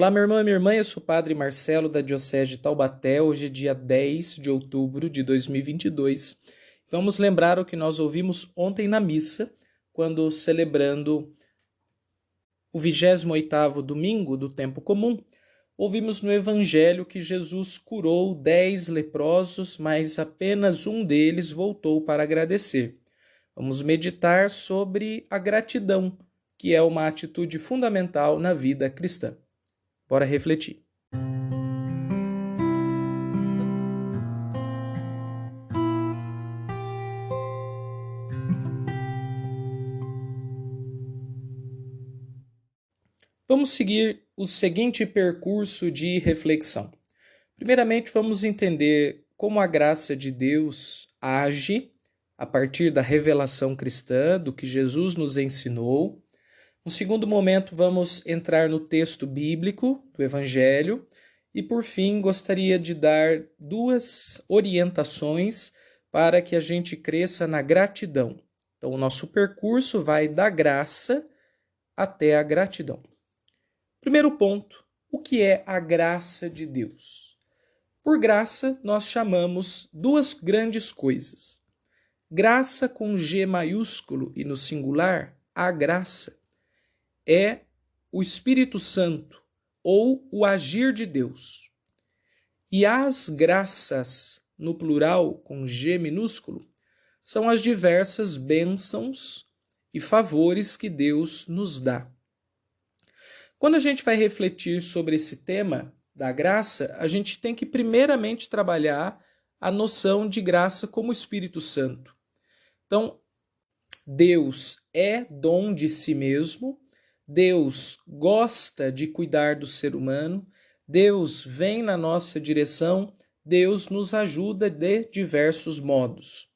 Olá, meu irmão e minha irmã, eu sou o Padre Marcelo da Diocese de Taubaté. Hoje é dia 10 de outubro de 2022. Vamos lembrar o que nós ouvimos ontem na missa, quando celebrando o 28º domingo do tempo comum. Ouvimos no Evangelho que Jesus curou 10 leprosos, mas apenas um deles voltou para agradecer. Vamos meditar sobre a gratidão, que é uma atitude fundamental na vida cristã. Bora refletir. Vamos seguir o seguinte percurso de reflexão. Primeiramente, vamos entender como a graça de Deus age a partir da revelação cristã, do que Jesus nos ensinou. No segundo momento, vamos entrar no texto bíblico do Evangelho. E, por fim, gostaria de dar duas orientações para que a gente cresça na gratidão. Então, o nosso percurso vai da graça até a gratidão. Primeiro ponto, o que é a graça de Deus? Por graça, nós chamamos duas grandes coisas. Graça com G maiúsculo e no singular, a graça, é o Espírito Santo ou o agir de Deus. E as graças, no plural, com G minúsculo, são as diversas bênçãos e favores que Deus nos dá. Quando a gente vai refletir sobre esse tema da graça, a gente tem que primeiramente trabalhar a noção de graça como Espírito Santo. Então, Deus é dom de si mesmo, Deus gosta de cuidar do ser humano, Deus vem na nossa direção, Deus nos ajuda de diversos modos.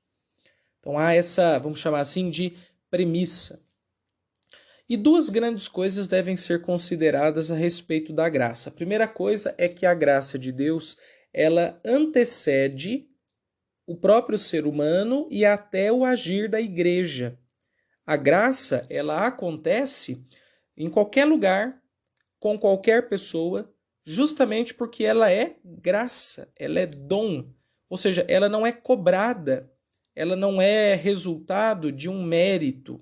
Então há essa, vamos chamar assim, de premissa. E duas grandes coisas devem ser consideradas a respeito da graça. A primeira coisa é que a graça de Deus, ela antecede o próprio ser humano e até o agir da igreja. A graça, ela acontece em qualquer lugar, com qualquer pessoa, justamente porque ela é graça, ela é dom. Ou seja, ela não é cobrada, ela não é resultado de um mérito.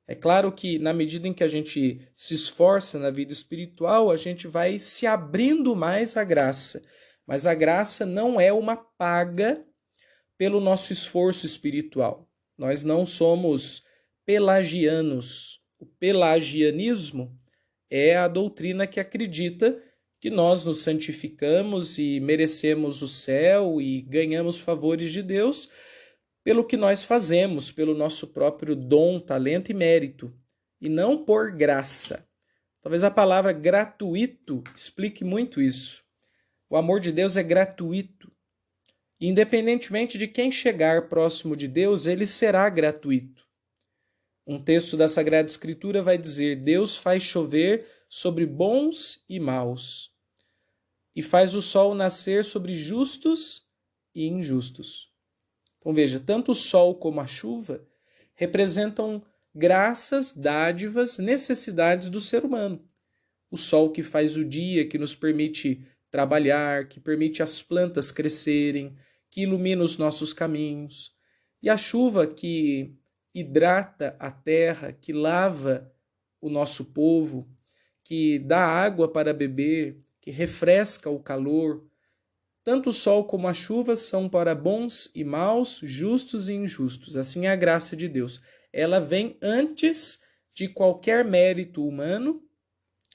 É claro que na medida em que a gente se esforça na vida espiritual, a gente vai se abrindo mais à graça. Mas a graça não é uma paga pelo nosso esforço espiritual. Nós não somos pelagianos. O pelagianismo é a doutrina que acredita que nós nos santificamos e merecemos o céu e ganhamos favores de Deus pelo que nós fazemos, pelo nosso próprio dom, talento e mérito, e não por graça. Talvez a palavra gratuito explique muito isso. O amor de Deus é gratuito. Independentemente de quem chegar próximo de Deus, ele será gratuito. Um texto da Sagrada Escritura vai dizer: Deus faz chover sobre bons e maus, e faz o sol nascer sobre justos e injustos. Então veja, tanto o sol como a chuva representam graças, dádivas, necessidades do ser humano. O sol que faz o dia, que nos permite trabalhar, que permite as plantas crescerem, que ilumina os nossos caminhos. E a chuva que hidrata a terra, que lava o nosso povo, que dá água para beber, que refresca o calor. Tanto o sol como a chuva são para bons e maus, justos e injustos. Assim é a graça de Deus. Ela vem antes de qualquer mérito humano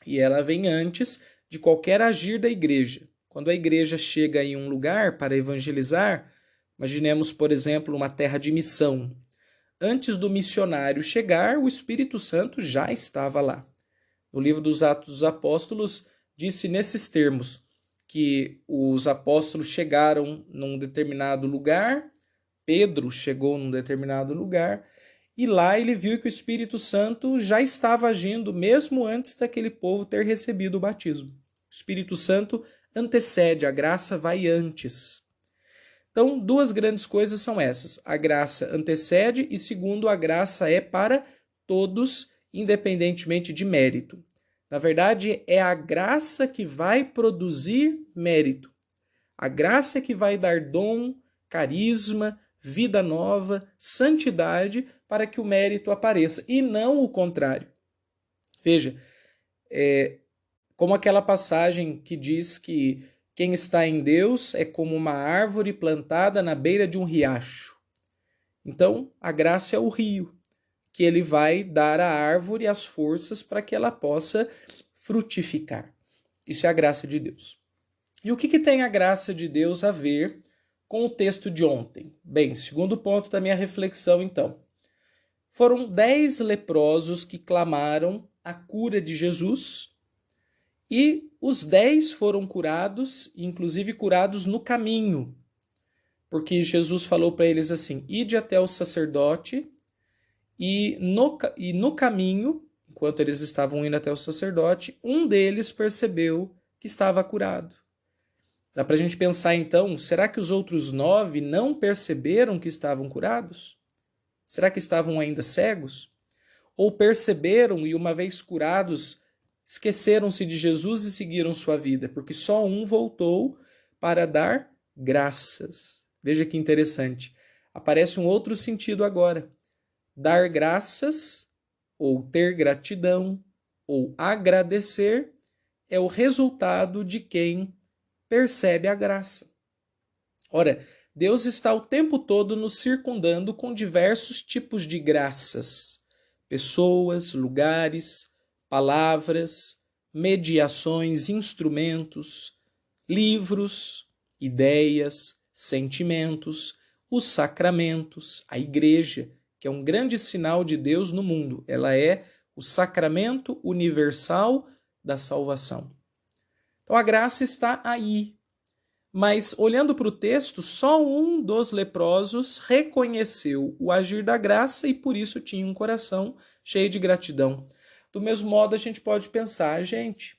e ela vem antes de qualquer agir da igreja. Quando a igreja chega em um lugar para evangelizar, imaginemos, por exemplo, uma terra de missão. Antes do missionário chegar, o Espírito Santo já estava lá. No livro dos Atos dos Apóstolos, disse nesses termos: que os apóstolos chegaram num determinado lugar, Pedro chegou num determinado lugar, e lá ele viu que o Espírito Santo já estava agindo mesmo antes daquele povo ter recebido o batismo. O Espírito Santo antecede, a graça vai antes. Então, duas grandes coisas são essas. A graça antecede e, segundo, a graça é para todos, independentemente de mérito. Na verdade, é a graça que vai produzir mérito. A graça é que vai dar dom, carisma, vida nova, santidade para que o mérito apareça, e não o contrário. Veja, como aquela passagem que diz que quem está em Deus é como uma árvore plantada na beira de um riacho. Então, a graça é o rio, que ele vai dar à árvore as forças para que ela possa frutificar. Isso é a graça de Deus. E o que tem a graça de Deus a ver com o texto de ontem? Bem, segundo ponto da minha reflexão, então. Foram 10 leprosos que clamaram a cura de Jesus, e os 10 foram curados, inclusive curados no caminho, porque Jesus falou para eles assim: ide até o sacerdote, e no caminho, enquanto eles estavam indo até o sacerdote, um deles percebeu que estava curado. Dá para a gente pensar então, será que os outros 9 não perceberam que estavam curados? Será que estavam ainda cegos? Ou perceberam e, uma vez curados, esqueceram-se de Jesus e seguiram sua vida? Porque só um voltou para dar graças. Veja que interessante. Aparece um outro sentido agora. Dar graças, ou ter gratidão, ou agradecer, é o resultado de quem percebe a graça. Ora, Deus está o tempo todo nos circundando com diversos tipos de graças. Pessoas, lugares, palavras, mediações, instrumentos, livros, ideias, sentimentos, os sacramentos, a igreja, que é um grande sinal de Deus no mundo. Ela é o sacramento universal da salvação. Então a graça está aí. Mas, olhando para o texto, só um dos leprosos reconheceu o agir da graça e por isso tinha um coração cheio de gratidão. Do mesmo modo, a gente pode pensar, gente,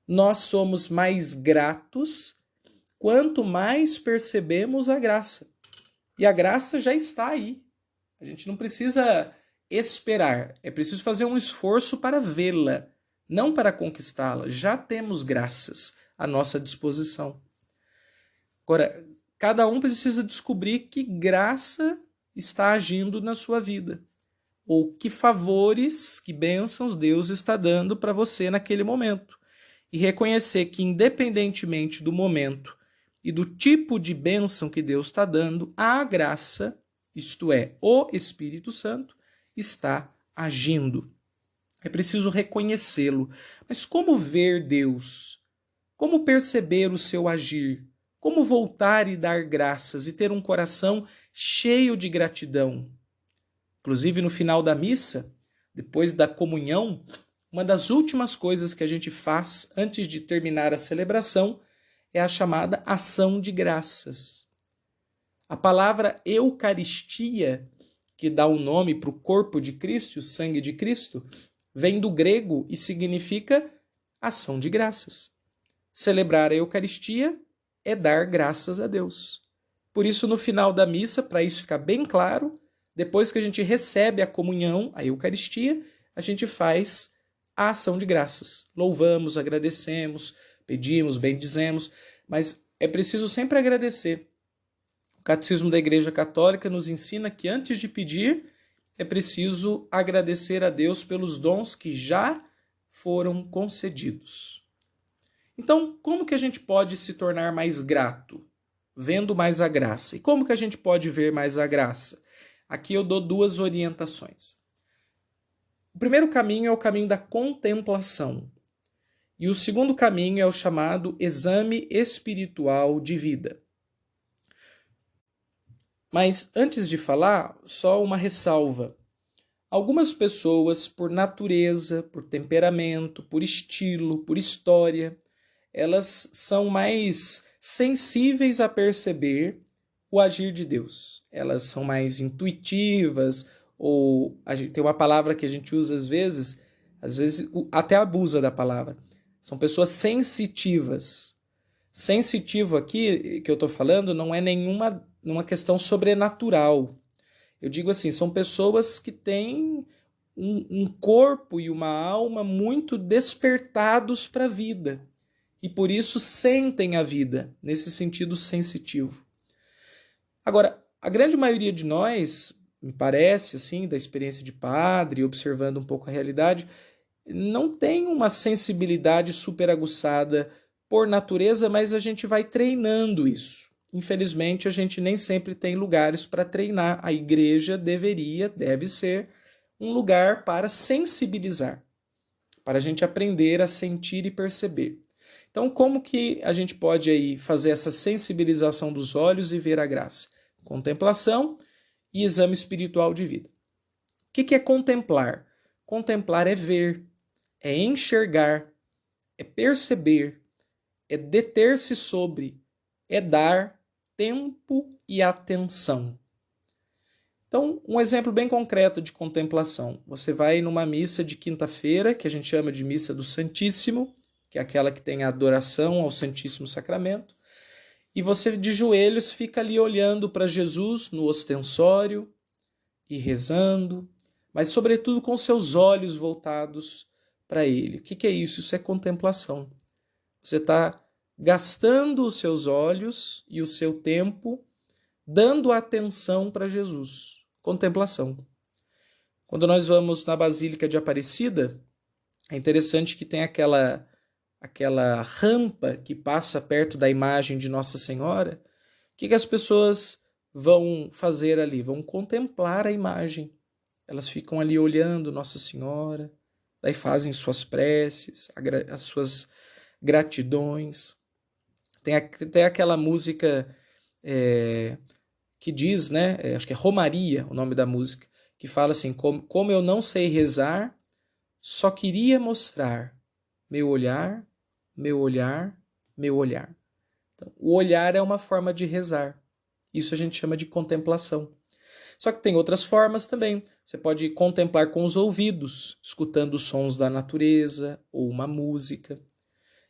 nós somos mais gratos quanto mais percebemos a graça. E a graça já está aí. A gente não precisa esperar, é preciso fazer um esforço para vê-la, não para conquistá-la. Já temos graças à nossa disposição. Agora, cada um precisa descobrir que graça está agindo na sua vida, ou que favores, que bênçãos Deus está dando para você naquele momento. E reconhecer que, independentemente do momento e do tipo de bênção que Deus está dando, a graça, isto é, o Espírito Santo, está agindo. É preciso reconhecê-lo. Mas como ver Deus? Como perceber o seu agir? Como voltar e dar graças e ter um coração cheio de gratidão? Inclusive, no final da missa, depois da comunhão, uma das últimas coisas que a gente faz antes de terminar a celebração é a chamada ação de graças. A palavra Eucaristia, que dá o nome para o corpo de Cristo, o sangue de Cristo, vem do grego e significa ação de graças. Celebrar a Eucaristia é dar graças a Deus. Por isso, no final da missa, para isso ficar bem claro, depois que a gente recebe a comunhão, a Eucaristia, a gente faz a ação de graças. Louvamos, agradecemos, pedimos, bendizemos, mas é preciso sempre agradecer. O Catecismo da Igreja Católica nos ensina que antes de pedir, é preciso agradecer a Deus pelos dons que já foram concedidos. Então, como que a gente pode se tornar mais grato? Vendo mais a graça. E como que a gente pode ver mais a graça? Aqui eu dou 2 orientações. O primeiro caminho é o caminho da contemplação. E o segundo caminho é o chamado exame espiritual de vida. Mas antes de falar, só uma ressalva. Algumas pessoas, por natureza, por temperamento, por estilo, por história, elas são mais sensíveis a perceber o agir de Deus. Elas são mais intuitivas, ou tem uma palavra que a gente usa às vezes até abusa da palavra. São pessoas sensitivas. Sensitivo aqui, que eu estou falando, não é nenhuma questão sobrenatural. Eu digo assim, são pessoas que têm um corpo e uma alma muito despertados para a vida e por isso sentem a vida nesse sentido sensitivo. Agora, a grande maioria de nós, me parece, assim, da experiência de padre, observando um pouco a realidade, não tem uma sensibilidade super aguçada por natureza, mas a gente vai treinando isso. Infelizmente, a gente nem sempre tem lugares para treinar. A igreja deve ser um lugar para sensibilizar, para a gente aprender a sentir e perceber. Então, como que a gente pode aí fazer essa sensibilização dos olhos e ver a graça? Contemplação e exame espiritual de vida. O que é contemplar? Contemplar é ver, é enxergar, é perceber, é deter-se sobre, é dar tempo e atenção. Então, um exemplo bem concreto de contemplação. Você vai numa missa de quinta-feira, que a gente chama de missa do Santíssimo, que é aquela que tem a adoração ao Santíssimo Sacramento, e você de joelhos fica ali olhando para Jesus no ostensório e rezando, mas sobretudo com seus olhos voltados para Ele. O que é isso? Isso é contemplação. Você está gastando os seus olhos e o seu tempo dando atenção para Jesus. Contemplação. Quando nós vamos na Basílica de Aparecida, é interessante que tem aquela rampa que passa perto da imagem de Nossa Senhora. O que as pessoas vão fazer ali? Vão contemplar a imagem. Elas ficam ali olhando Nossa Senhora, daí fazem suas preces, as suas gratidões. Tem até aquela música que diz, né? Acho que é Romaria o nome da música, que fala assim: como eu não sei rezar, só queria mostrar meu olhar, meu olhar, meu olhar. Então, o olhar é uma forma de rezar. Isso a gente chama de contemplação. Só que tem outras formas também. Você pode contemplar com os ouvidos, escutando os sons da natureza ou uma música.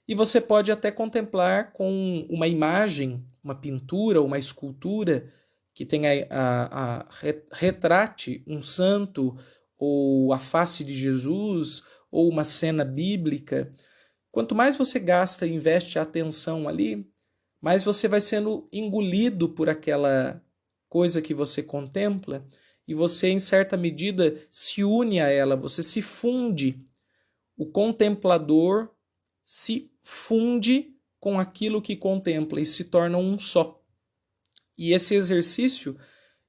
E você pode até contemplar com uma imagem, uma pintura ou uma escultura que tenha retrate um santo ou a face de Jesus ou uma cena bíblica. Quanto mais você gasta e investe atenção ali, mais você vai sendo engolido por aquela coisa que você contempla e você, em certa medida, se une a ela, você se funde. O contemplador se funde com aquilo que contempla e se torna um só. E esse exercício,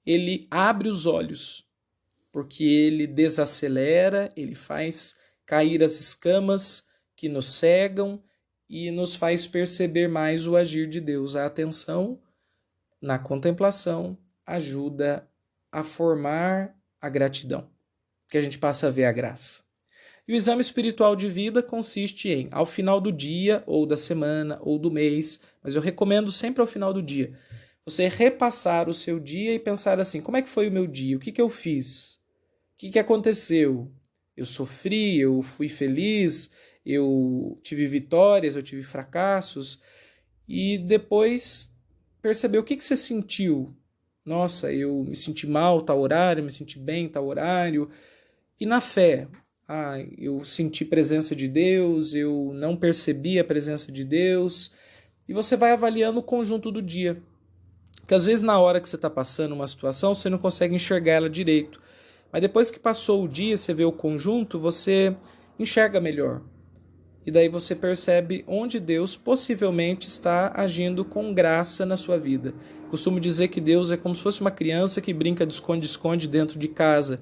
ele abre os olhos, porque ele desacelera, ele faz cair as escamas que nos cegam e nos faz perceber mais o agir de Deus. A atenção na contemplação ajuda a formar a gratidão, que a gente passa a ver a graça. E o exame espiritual de vida consiste em, ao final do dia, ou da semana, ou do mês, mas eu recomendo sempre ao final do dia, você repassar o seu dia e pensar assim: como é que foi o meu dia? O que eu fiz? O que aconteceu? Eu sofri, eu fui feliz, eu tive vitórias, eu tive fracassos. E depois perceber o que você sentiu. Nossa, eu me senti mal tal horário, me senti bem tal horário. E na fé, eu senti presença de Deus, eu não percebi a presença de Deus. E você vai avaliando o conjunto do dia. Porque às vezes na hora que você está passando uma situação, você não consegue enxergar ela direito. Mas depois que passou o dia, você vê o conjunto, você enxerga melhor. E daí você percebe onde Deus possivelmente está agindo com graça na sua vida. Costumo dizer que Deus é como se fosse uma criança que brinca de esconde-esconde dentro de casa.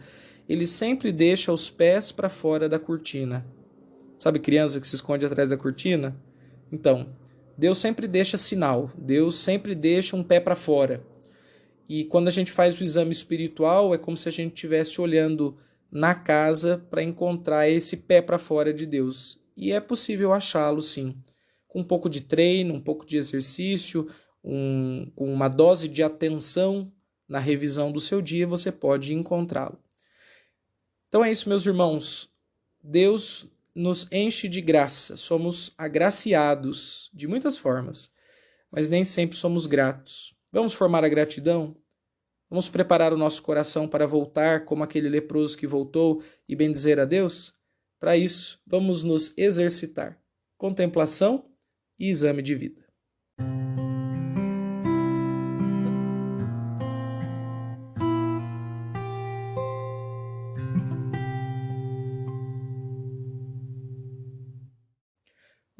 Ele sempre deixa os pés para fora da cortina. Sabe criança que se esconde atrás da cortina? Então, Deus sempre deixa sinal. Deus sempre deixa um pé para fora. E quando a gente faz o exame espiritual, é como se a gente estivesse olhando na casa para encontrar esse pé para fora de Deus. E é possível achá-lo, sim. Com um pouco de treino, um pouco de exercício, com uma dose de atenção na revisão do seu dia, você pode encontrá-lo. Então é isso, meus irmãos. Deus nos enche de graça. Somos agraciados de muitas formas, mas nem sempre somos gratos. Vamos formar a gratidão? Vamos preparar o nosso coração para voltar como aquele leproso que voltou e bendizer a Deus? Para isso, vamos nos exercitar. Contemplação e exame de vida.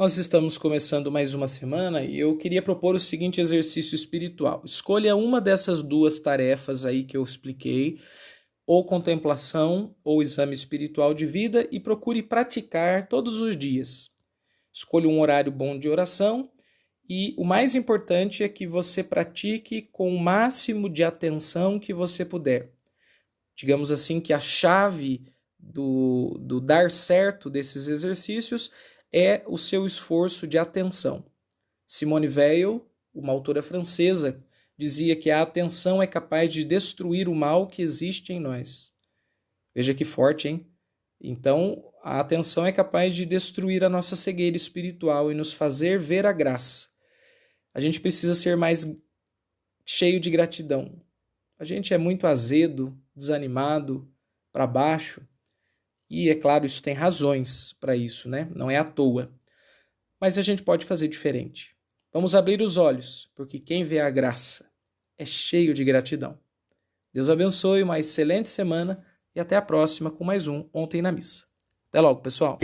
Nós estamos começando mais uma semana e eu queria propor o seguinte exercício espiritual. Escolha uma dessas duas tarefas aí que eu expliquei, ou contemplação ou exame espiritual de vida, e procure praticar todos os dias. Escolha um horário bom de oração e o mais importante é que você pratique com o máximo de atenção que você puder. Digamos assim que a chave do dar certo desses exercícios é o seu esforço de atenção. Simone Weil, uma autora francesa, dizia que a atenção é capaz de destruir o mal que existe em nós. Veja que forte, hein? Então, a atenção é capaz de destruir a nossa cegueira espiritual e nos fazer ver a graça. A gente precisa ser mais cheio de gratidão. A gente é muito azedo, desanimado, para baixo. E, é claro, isso tem razões para isso, né? Não é à toa. Mas a gente pode fazer diferente. Vamos abrir os olhos, porque quem vê a graça é cheio de gratidão. Deus abençoe, uma excelente semana e até a próxima com mais um Ontem na Missa. Até logo, pessoal!